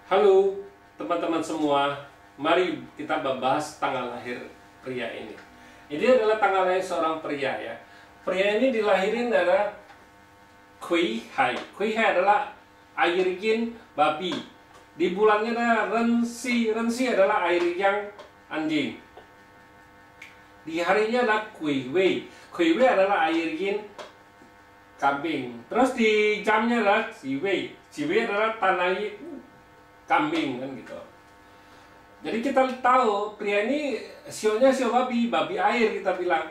Halo teman-teman semua, mari kita bahas tanggal lahir pria ini. Ini adalah tanggal lahir seorang pria ya. Pria ini dilahirin adalah Kui Hai. Kui Hai adalah air yin babi. Di bulannya adalah Rensi. Rensi adalah air yang anjing. Di harinya adalah Kui Wei. Kui Wei adalah air yin kambing. Terus di jamnya adalah Ji Wei. Ji Wei adalah tanah kambing kan gitu. Jadi kita tahu pria ini sionya sio babi, babi air kita bilang.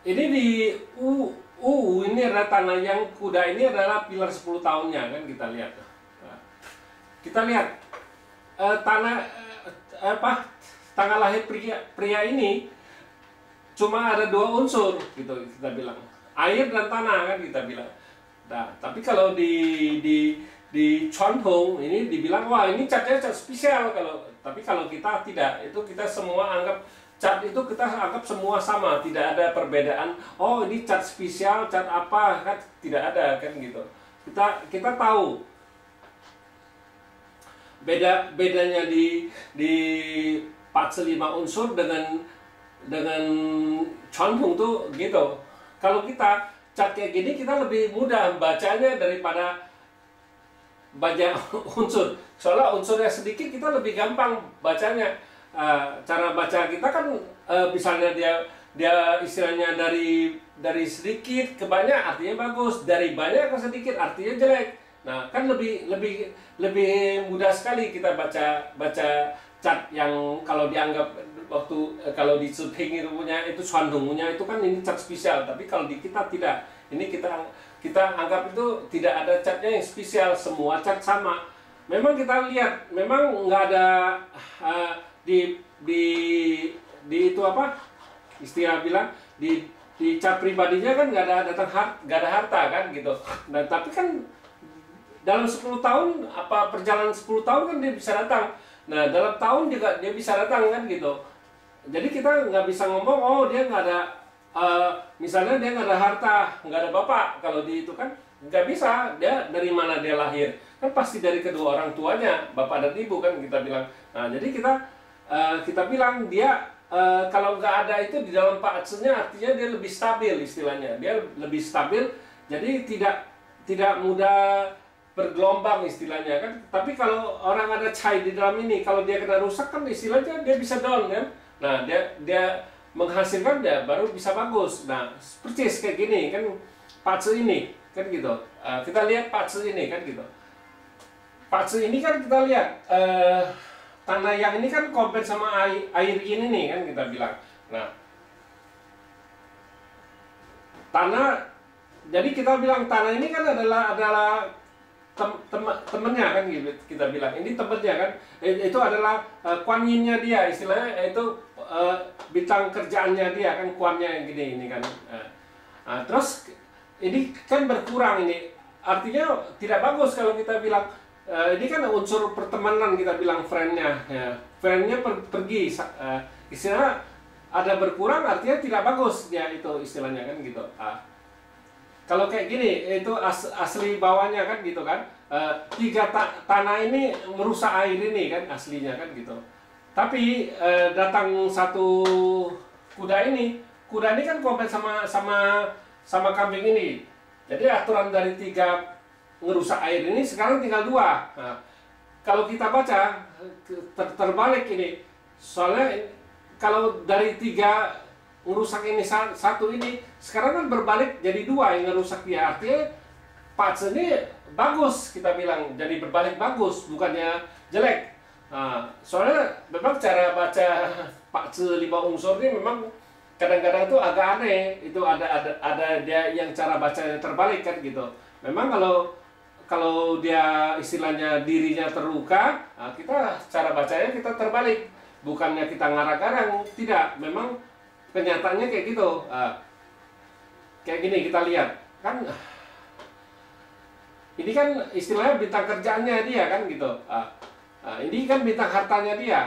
Ini di ini adalah tanah yang kuda ini adalah pilar 10 tahunnya kan kita lihat. Kita lihat tanggal lahir pria ini cuma ada 2 unsur gitu kita bilang. Air dan tanah kan kita bilang. Nah, tapi kalau di Chuan Hong ini dibilang wah ini catnya cat spesial, tapi kalau kita tidak, itu kita semua anggap cat itu kita anggap semua sama, tidak ada perbedaan. Oh ini cat spesial, cat apa kan tidak ada kan gitu. Kita tahu bedanya di 45 unsur dengan Chuan Hong tuh gitu. Kalau kita cat kayak gini kita lebih mudah bacanya daripada banyak unsur. Soalnya unsurnya sedikit kita lebih gampang bacanya. Cara baca kita kan misalnya dia istilahnya dari sedikit ke banyak artinya bagus, dari banyak ke sedikit artinya jelek. Nah kan lebih mudah sekali kita baca cat yang kalau dianggap waktu kalau di Zhiping itu Chuan Hong itu kan ini cat spesial, tapi kalau di kita tidak. Ini kita anggap itu tidak ada catnya yang spesial, semua cat sama. Memang kita lihat, memang nggak ada di itu apa istilah bilang di cat pribadinya kan nggak ada harta kan gitu. Nah tapi kan dalam 10 tahun perjalanan 10 tahun kan dia bisa datang. Nah dalam tahun juga dia bisa datang kan gitu. Jadi kita nggak bisa ngomong oh dia nggak ada misalnya dia nggak ada harta, nggak ada bapak, kalau di itu kan nggak bisa. Dia dari mana dia lahir kan pasti dari kedua orang tuanya, bapak dan ibu kan kita bilang. Nah jadi kita bilang dia kalau nggak ada itu di dalam paatsunya artinya dia lebih stabil, istilahnya dia lebih stabil, jadi tidak mudah bergelombang istilahnya kan. Tapi kalau orang ada cai di dalam ini, kalau dia kena rusak kan istilahnya dia bisa down kan. Nah dia menghasilkan dia baru bisa bagus. Nah persis kayak gini kan patsu ini kan gitu. Kita lihat patsu ini kan gitu. Patsu ini kan kita lihat tanah yang ini kan compare sama air ini nih kan kita bilang. Nah tanah, jadi kita bilang tanah ini kan adalah temennya kan gitu kita bilang. Ini temennya kan itu adalah Kuan Yin-nya dia, istilahnya itu bintang kerjaannya dia kan, kuannya yang gini ini kan. Terus ini kan berkurang, ini artinya tidak bagus kalau kita bilang ini kan unsur pertemanan kita bilang friendnya ya. Friendnya pergi istilah ada berkurang artinya tidak bagus ya, itu istilahnya kan gitu. Kalau kayak gini itu asli bawahnya kan gitu kan. 3 tanah ini merusak air ini kan aslinya kan gitu. Tapi datang satu kuda ini kan kompet sama kambing ini. Jadi aturan dari 3 ngerusak air ini sekarang tinggal 2. Nah, kalau kita baca terbalik ini, soalnya kalau dari 3 ngerusak ini satu ini sekarang kan berbalik jadi 2 yang ngerusak dia, artinya parts ini bagus kita bilang, jadi berbalik bagus bukannya jelek. Nah, soalnya memang cara baca parts 5 unsur ini memang kadang-kadang tuh agak aneh, itu ada dia yang cara bacanya terbalik kan gitu. Memang kalau dia istilahnya dirinya terluka, nah kita cara bacanya kita terbalik, bukannya kita ngarang-ngarang, tidak, memang kenyataannya kayak gitu. Kayak gini kita lihat kan, ini kan istilahnya bintang kerjaannya dia kan gitu. Ini kan bintang hartanya dia.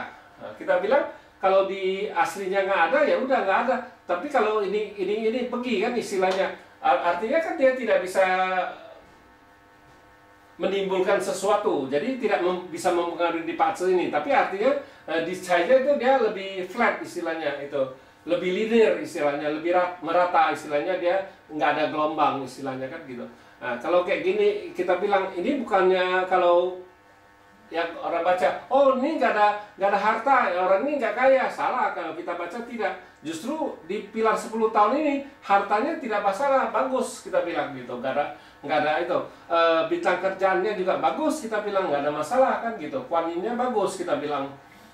Kita bilang kalau di aslinya nggak ada ya udah nggak ada. Tapi kalau ini pergi kan istilahnya, artinya kan dia tidak bisa menimbulkan sesuatu, jadi tidak bisa mempengaruhi di Pace ini, tapi artinya di China itu dia lebih flat istilahnya, itu lebih linear istilahnya, lebih merata istilahnya, dia nggak ada gelombang istilahnya kan gitu. Nah, kalau kayak gini kita bilang ini bukannya kalau yang orang baca, oh ini nggak ada harta, orang ini nggak kaya, salah. Kalau kita baca tidak, justru di pilar 10 tahun ini hartanya tidak masalah, bagus kita bilang gitu, nggak ada itu. Bintang kerjaannya juga bagus kita bilang, nggak ada masalah kan gitu. Kuaninnya bagus kita bilang,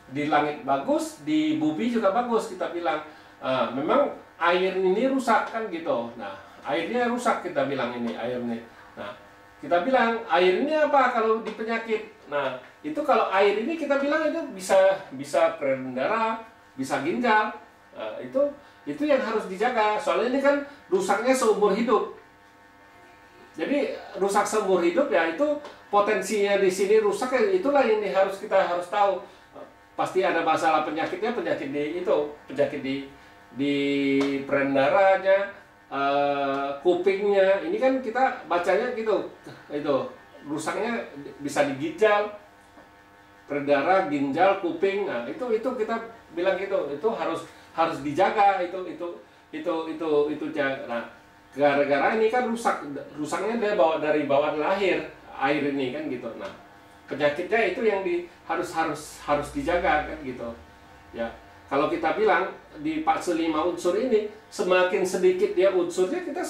di langit bagus, di bumi juga bagus kita bilang. Memang air ini rusak kan gitu. Nah, airnya rusak kita bilang ini air ini. Nah, kita bilang air ini apa kalau di penyakit? Nah, itu kalau air ini kita bilang itu bisa peredaran darah, bisa ginjal. Itu yang harus dijaga. Soalnya ini kan rusaknya seumur hidup. Jadi rusak seumur hidup ya, itu potensinya di sini rusak ya, itulah yang kita harus tahu. Pasti ada masalah penyakitnya, penyakit di peredaran darahnya, kupingnya. Ini kan kita bacanya gitu, itu rusaknya bisa di ginjal, darah, ginjal, kuping. Nah, itu kita bilang gitu, itu harus dijaga, itu jaga. Nah, gara-gara ini kan rusaknya dia dari bawaan lahir air ini kan gitu. Nah, penyakitnya itu yang harus dijaga kan gitu. Ya, kalau kita bilang di Pace 5 unsur ini, semakin sedikit dia unsurnya, kita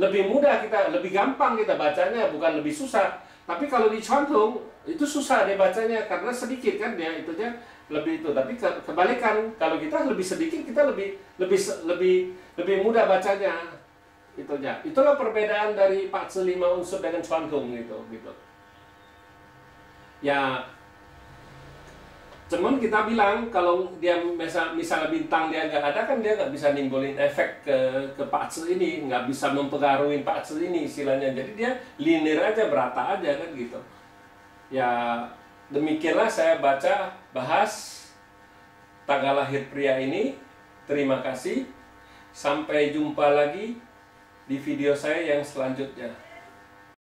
lebih mudah, kita lebih gampang kita bacanya, bukan lebih susah. Tapi kalau di Chuantung itu susah dia bacanya karena sedikit kan dia itunya lebih itu. Tapi kebalikan, kalau kita lebih sedikit kita lebih mudah bacanya itunya. Itulah perbedaan dari Pace 5 unsur dengan Chuantung gitu. Ya, cuman kita bilang kalau dia misalnya bintang dia nggak ada kan, dia nggak bisa nimbulin efek ke Pace ini, nggak bisa mempengaruhi Pace ini istilahnya. Jadi dia linear aja, berata aja kan gitu. Ya, demikianlah saya bahas tanggal lahir pria ini. Terima kasih. Sampai jumpa lagi di video saya yang selanjutnya.